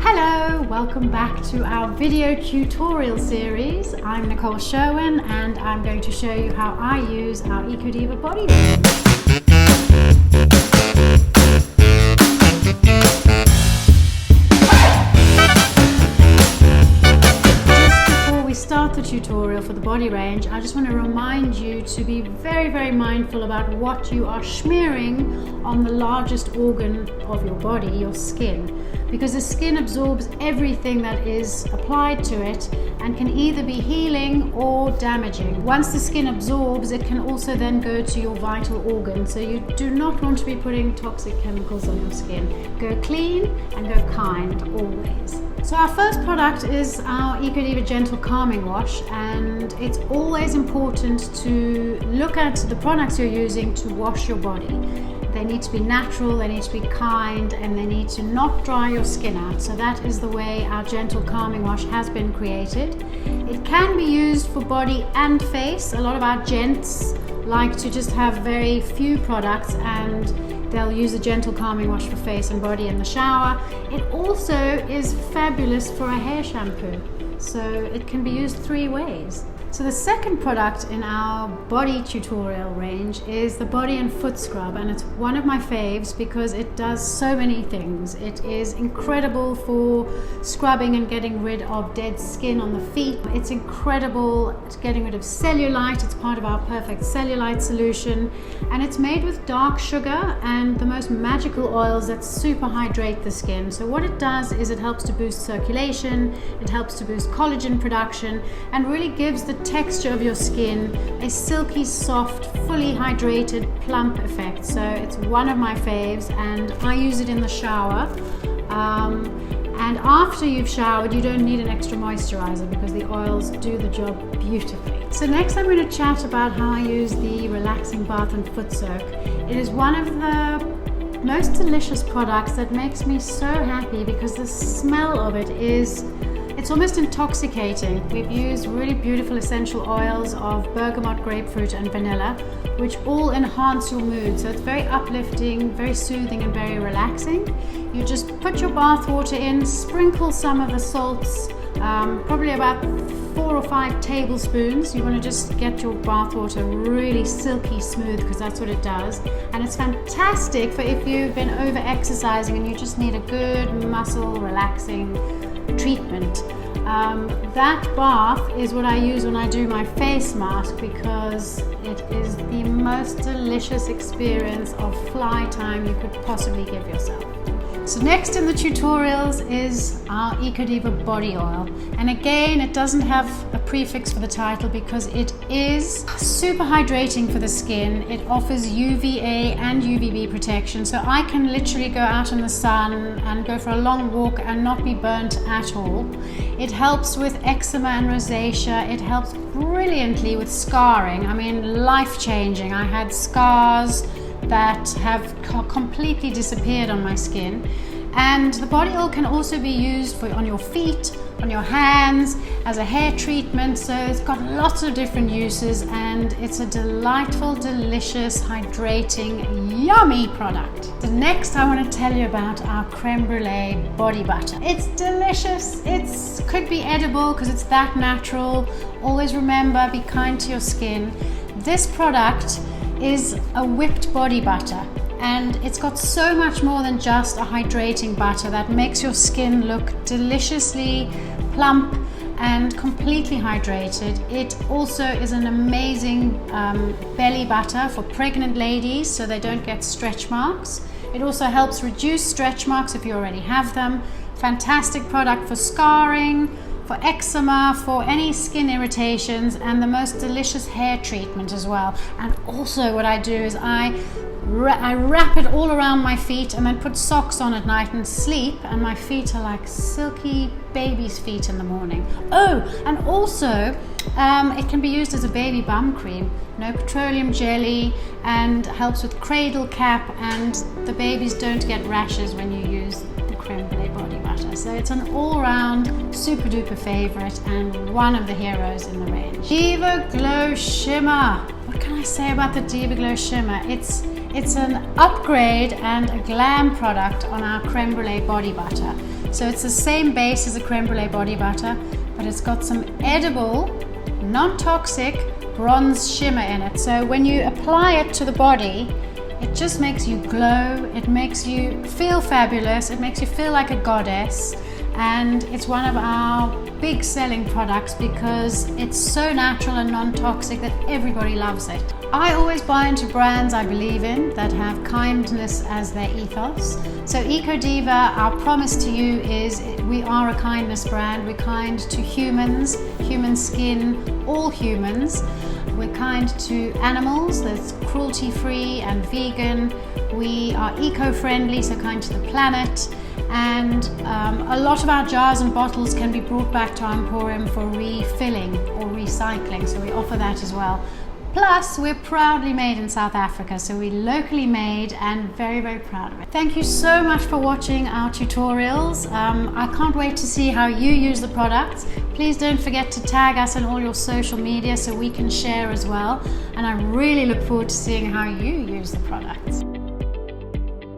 Hello, welcome back to our video tutorial series. I'm Nicole Sherwin and I'm going to show you how I use our Eco Diva body range. Start the tutorial for the body range, I just want to remind you to be very mindful about what you are smearing on the largest organ of your body, your skin, because the skin absorbs everything that is applied to it and can either be healing or damaging. Once the skin absorbs, it can also then go to your vital organs, so you do not want to be putting toxic chemicals on your skin. Go clean and go kind always. So our first product is our Eco Diva Gentle Calming Wash, and it's always important to look at the products you're using to wash your body. They need to be natural, they need to be kind, and they need to not dry your skin out. So that is the way our Gentle Calming Wash has been created. It can be used for body and face. A lot of our gents like to just have very few products and they'll use a Gentle Calming Wash for face and body in the shower. It also is fabulous for a hair shampoo, so it can be used 3 ways. So the second product in our body tutorial range is the body and foot scrub, and it's one of my faves because it does so many things. It is incredible for scrubbing and getting rid of dead skin on the feet. It's incredible at getting rid of cellulite. It's part of our perfect cellulite solution, and it's made with dark sugar and the most magical oils that super hydrate the skin. So what it does is it helps to boost circulation, it helps to boost collagen production, and really gives the texture of your skin a silky, soft, fully hydrated, plump effect. So it's one of my faves, and I use it in the shower. And after you've showered, you don't need an extra moisturizer because the oils do the job beautifully. So next I'm going to chat about how I use the Relaxing Bath and Foot Soak. It is one of the most delicious products that makes me so happy because the smell of it is, it's almost intoxicating. We've used really beautiful essential oils of bergamot, grapefruit and vanilla, which all enhance your mood. So it's very uplifting, very soothing and very relaxing. You just put your bath water in, sprinkle some of the salts, probably about 4 or 5 tablespoons. You want to just get your bath water really silky smooth because that's what it does. And it's fantastic for if you've been over exercising and you just need a good muscle relaxing treatment. That bath is what I use when I do my face mask because it is the most delicious experience of fly time you could possibly give yourself. So next in the tutorials is our Eco Diva body oil, and again it doesn't have a prefix for the title because it is super hydrating for the skin. It offers UVA and UVB protection, so I can literally go out in the sun and go for a long walk and not be burnt at all. It helps with eczema and rosacea. It helps brilliantly with scarring. I mean, life-changing. I had scars that have completely disappeared on my skin. And the body oil can also be used on your feet, on your hands, as a hair treatment. So it's got lots of different uses, and it's a delightful, delicious, hydrating, yummy product. So next I want to tell you about our creme brulee body butter. It's delicious. It could be edible because it's that natural. Always remember, be kind to your skin. This product is a whipped body butter, and it's got so much more than just a hydrating butter that makes your skin look deliciously plump and completely hydrated. It also is an amazing belly butter for pregnant ladies so they don't get stretch marks. It also helps reduce stretch marks if you already have them. Fantastic product for scarring, for eczema, for any skin irritations, and the most delicious hair treatment as well. And also what I do is I wrap it all around my feet and then put socks on at night and sleep, and my feet are like silky baby's feet in the morning. Oh, and also it can be used as a baby bum cream. No petroleum jelly, and helps with cradle cap, and the babies don't get rashes when you use the creme brulee body butter. So it's an all-round super duper favorite and one of the heroes in the range. Diva Glow Shimmer. What can I say about the Diva Glow Shimmer? It's an upgrade and a glam product on our creme brulee body butter. So it's the same base as a creme brulee body butter, but it's got some edible, non-toxic bronze shimmer in it. So when you apply it to the body, it just makes you glow, it makes you feel fabulous, it makes you feel like a goddess, and it's one of our big selling products because it's so natural and non-toxic that everybody loves it. I always buy into brands I believe in that have kindness as their ethos. So Eco Diva, our promise to you is we are a kindness brand. We're kind to humans, human skin, all humans. We're kind to animals, that's cruelty-free and vegan. We are eco-friendly, so kind to the planet. And a lot of our jars and bottles can be brought back to our emporium for refilling or recycling, so we offer that as well. Plus, we're proudly made in South Africa, so we're locally made and very, very proud of it. Thank you so much for watching our tutorials. I can't wait to see how you use the products. Please don't forget to tag us on all your social media so we can share as well. And I really look forward to seeing how you use the products.